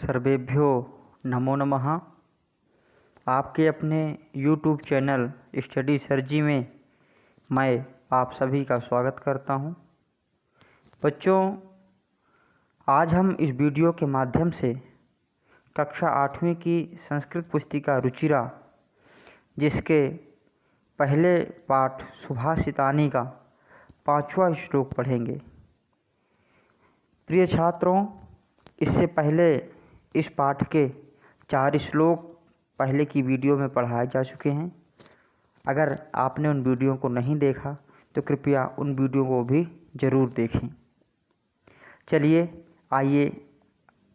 सर्वेभ्यो नमो नमः। आपके अपने YouTube चैनल स्टडी सरजी में मैं आप सभी का स्वागत करता हूं। बच्चों, आज हम इस वीडियो के माध्यम से कक्षा 8वीं की संस्कृत पुस्तिका रुचिरा जिसके पहले पाठ सुभाषितानी का 5वां श्लोक पढ़ेंगे। प्रिय छात्रों, इससे पहले इस पाठ के 4 श्लोक पहले की वीडियो में पढ़ाए जा चुके हैं। अगर आपने उन वीडियो को नहीं देखा तो कृपया उन वीडियो को भी ज़रूर देखें। चलिए आइए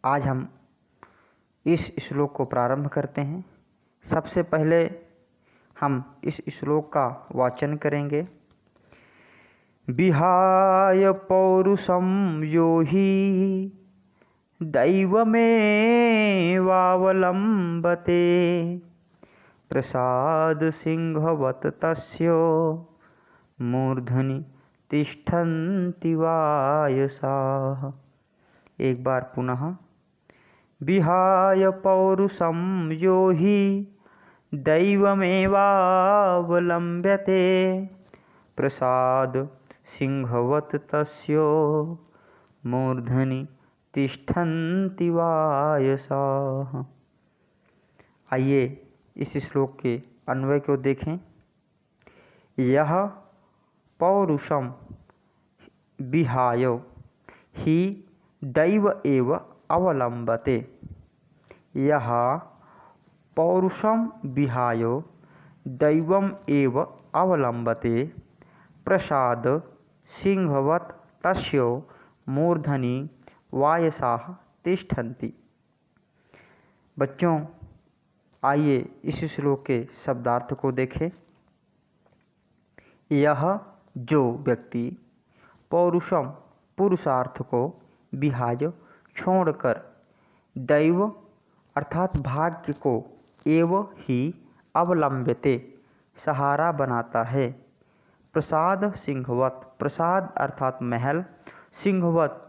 आज हम इस श्लोक को प्रारंभ करते हैं। सबसे पहले हम इस श्लोक का वाचन करेंगे। विहाय पौरुषं यो हि दैवमेवावलम्बते प्रसाद सिंहवत् तस्य मूर्धनि तिष्ठन्ति वायसाः। एक बार पुनः। विहाय पौरुषं यो हि दैवमेवावलम्बते प्रसाद सिंहवत् तस्य मूर्धनि तिष्ठन्ति वायसाः। आइए इस श्लोक के अन्वय को देखें। यह पौरुषम विहाय ही दैव एव अवलम्बते। यह पौरुषम विहाय दैवम एव अवलम्बते प्रसाद सिंहवत् तस्य मूर्धनि वायसाः तिष्ठन्ति। बच्चों, आइए इस श्लोक के शब्दार्थ को देखें। यह जो व्यक्ति पौरुषम पुरुषार्थ को विहाय छोड़कर दैव अर्थात भाग्य को एव ही अवलंब्यते सहारा बनाता है। प्रसाद सिंहवत्, प्रसाद अर्थात महल, सिंहवत्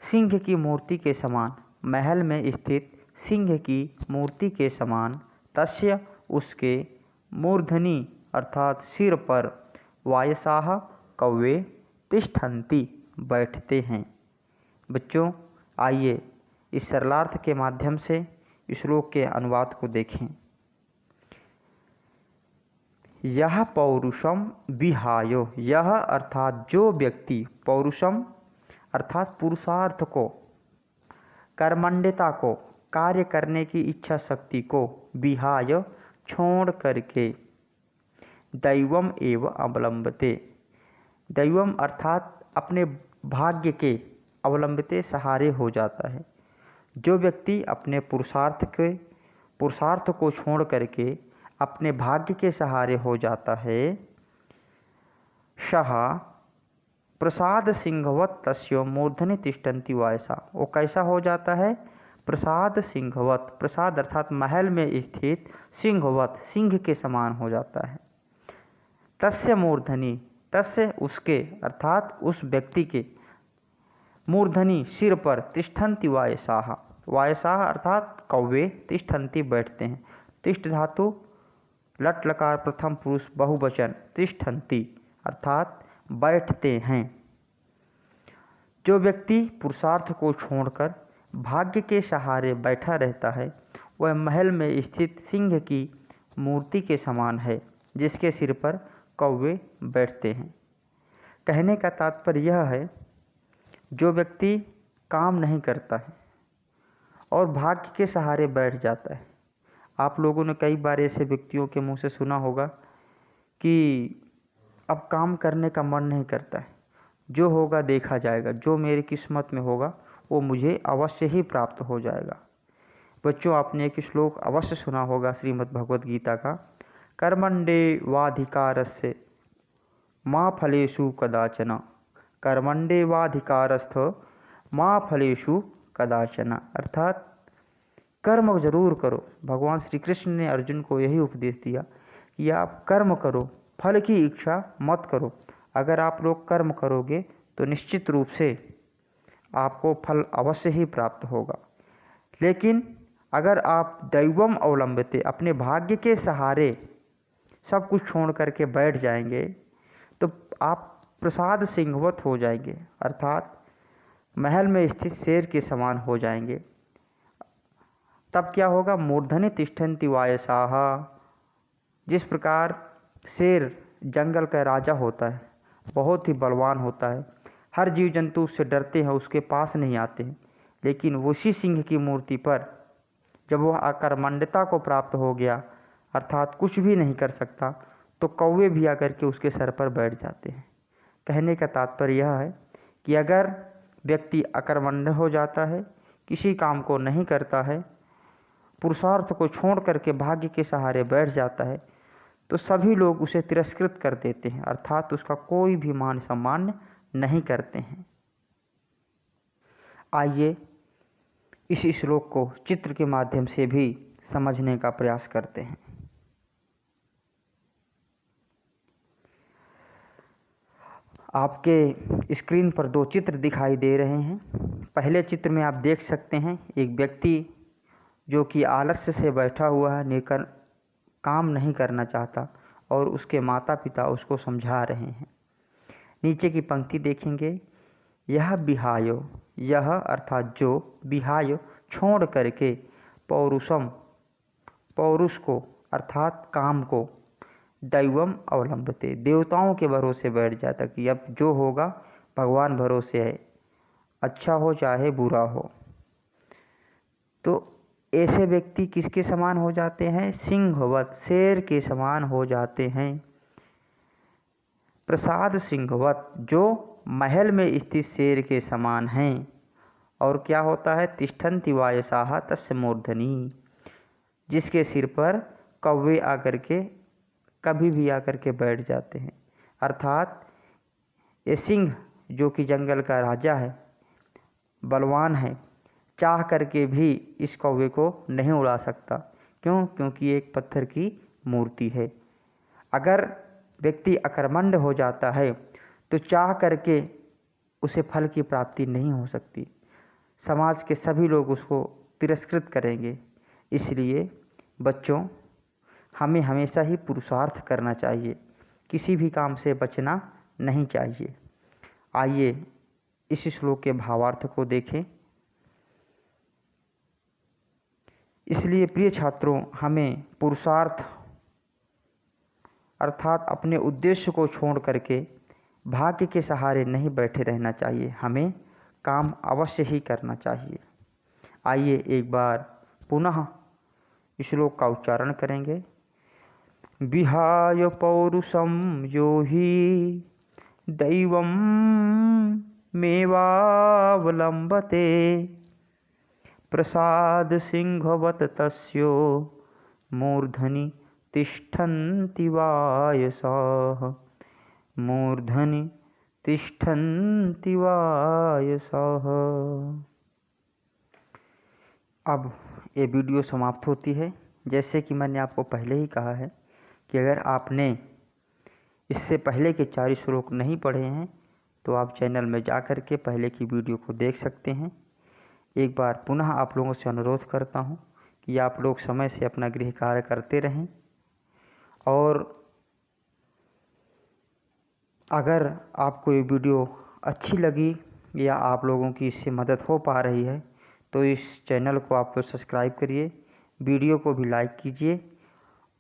सिंह की मूर्ति के समान, महल में स्थित सिंह की मूर्ति के समान, तस्य उसके मूर्धनि अर्थात सिर पर, वायसाः कौवे, तिष्ठन्ति बैठते हैं। बच्चों, आइए इस सरलार्थ के माध्यम से श्लोक के अनुवाद को देखें। यह पौरुषम विहाय, यह अर्थात जो व्यक्ति पौरुषम अर्थात पुरुषार्थ को, कर्मण्यता को, कार्य करने की इच्छा शक्ति को विहाय छोड़ करके दैवम एव अवलंबते, दैवम अर्थात अपने भाग्य के, अवलंबते सहारे हो जाता है। जो व्यक्ति अपने पुरुषार्थ को छोड़ करके अपने भाग्य के सहारे हो जाता है, सः प्रसाद सिंहवत् तस्य मूर्धनि तिष्ठन्ति वायसा। वो कैसा हो जाता है? प्रसाद सिंहवत्, प्रसाद अर्थात महल में स्थित, सिंहवत् सिंह के समान हो जाता है। तस्य मूर्धनि, तस्य उसके अर्थात उस व्यक्ति के, मूर्धनि सिर पर, तिष्ठन्ति वायसाः, वायसाः अर्थात कौवे, तिष्ठन्ति बैठते हैं। तिष्ठ धातु लट लकार प्रथम पुरुष बहुवचन, तिष्ठन्ति अर्थात बैठते हैं। जो व्यक्ति पुरुषार्थ को छोड़कर भाग्य के सहारे बैठा रहता है, वह महल में स्थित सिंह की मूर्ति के समान है जिसके सिर पर कौवे बैठते हैं। कहने का तात्पर्य यह है, जो व्यक्ति काम नहीं करता है और भाग्य के सहारे बैठ जाता है। आप लोगों ने कई बार ऐसे व्यक्तियों के मुंह से सुना होगा कि अब काम करने का मन नहीं करता है, जो होगा देखा जाएगा, जो मेरी किस्मत में होगा वो मुझे अवश्य ही प्राप्त हो जाएगा। बच्चों, आपने एक श्लोक अवश्य सुना होगा श्रीमद् भगवद गीता का, कर्मण्येवाधिकारस्य मा फलेषु कदाचन, कर्मण्येवाधिकारस्थ मा फलेषु कदाचन, अर्थात कर्म जरूर करो। भगवान श्री कृष्ण ने अर्जुन को यही उपदेश दिया कि आप कर्म करो, फल की इच्छा मत करो। अगर आप लोग कर्म करोगे तो निश्चित रूप से आपको फल अवश्य ही प्राप्त होगा। लेकिन अगर आप दैवम अवलंबते, अपने भाग्य के सहारे सब कुछ छोड़ करके बैठ जाएंगे तो आप प्रसाद सिंहवत हो जाएंगे, अर्थात महल में स्थित शेर के समान हो जाएंगे। तब क्या होगा? मूर्धनि तिष्ठन्ति वायसाः। जिस प्रकार शेर जंगल का राजा होता है, बहुत ही बलवान होता है, हर जीव जंतु उससे डरते हैं, उसके पास नहीं आते हैं, लेकिन उसी सिंह की मूर्ति पर जब वह अकर्मण्यता को प्राप्त हो गया, अर्थात कुछ भी नहीं कर सकता, तो कौवे भी आकर के उसके सर पर बैठ जाते हैं। कहने का तात्पर्य यह है कि अगर व्यक्ति अकर्मण्य हो जाता है, किसी काम को नहीं करता है, पुरुषार्थ को छोड़ करके भाग्य के सहारे बैठ जाता है, तो सभी लोग उसे तिरस्कृत कर देते हैं, अर्थात उसका कोई भी मान सम्मान नहीं करते हैं। आइए इस श्लोक को चित्र के माध्यम से भी समझने का प्रयास करते हैं। आपके स्क्रीन पर दो चित्र दिखाई दे रहे हैं। पहले चित्र में आप देख सकते हैं एक व्यक्ति जो कि आलस्य से बैठा हुआ है, निकर काम नहीं करना चाहता, और उसके माता पिता उसको समझा रहे हैं। नीचे की पंक्ति देखेंगे, यह विहायो, यह अर्थात जो, विहायो छोड़ करके, पौरुषम पौरुष को अर्थात काम को, दैवम अवलंबते देवताओं के भरोसे बैठ जाता कि अब जो होगा भगवान भरोसे है, अच्छा हो चाहे बुरा हो। तो ऐसे व्यक्ति किसके समान हो जाते हैं? सिंहवत, शेर के समान हो जाते हैं। प्रसाद सिंहवत, जो महल में स्थित शेर के समान हैं। और क्या होता है? तिष्ठन्ति वायसाः तस्य मूर्धनि, जिसके सिर पर कौवे आकर के कभी भी आकर के बैठ जाते हैं, अर्थात ये सिंह जो कि जंगल का राजा है, बलवान है, चाह करके भी इस कौवे को नहीं उड़ा सकता। क्यों? क्योंकि एक पत्थर की मूर्ति है। अगर व्यक्ति अकर्मण्य हो जाता है तो चाह करके उसे फल की प्राप्ति नहीं हो सकती, समाज के सभी लोग उसको तिरस्कृत करेंगे। इसलिए बच्चों, हमें हमेशा ही पुरुषार्थ करना चाहिए, किसी भी काम से बचना नहीं चाहिए। आइए इस श्लोक के भावार्थ को देखें। इसलिए प्रिय छात्रों, हमें पुरुषार्थ अर्थात अपने उद्देश्य को छोड़ करके भाग्य के सहारे नहीं बैठे रहना चाहिए, हमें काम अवश्य ही करना चाहिए। आइए एक बार पुनः श्लोक का उच्चारण करेंगे। विहाय पौरुषम यो हि दैवम मेवावलंबते प्रसाद सिंहवत तस्यो मूर्धनि तिष्ठन्ति वायसाः, मूर्धनि तिष्ठन्ति वायसाः। अब ये वीडियो समाप्त होती है। जैसे कि मैंने आपको पहले ही कहा है कि अगर आपने इससे पहले के 4 श्लोक नहीं पढ़े हैं तो आप चैनल में जा कर के पहले की वीडियो को देख सकते हैं। एक बार पुनः आप लोगों से अनुरोध करता हूं कि आप लोग समय से अपना गृह कार्य करते रहें, और अगर आपको ये वीडियो अच्छी लगी या आप लोगों की इससे मदद हो पा रही है तो इस चैनल को आप लोग सब्सक्राइब करिए, वीडियो को भी लाइक कीजिए,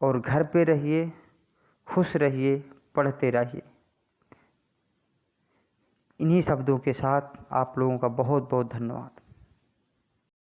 और घर पे रहिए, खुश रहिए, पढ़ते रहिए। इन्हीं शब्दों के साथ आप लोगों का बहुत बहुत धन्यवाद।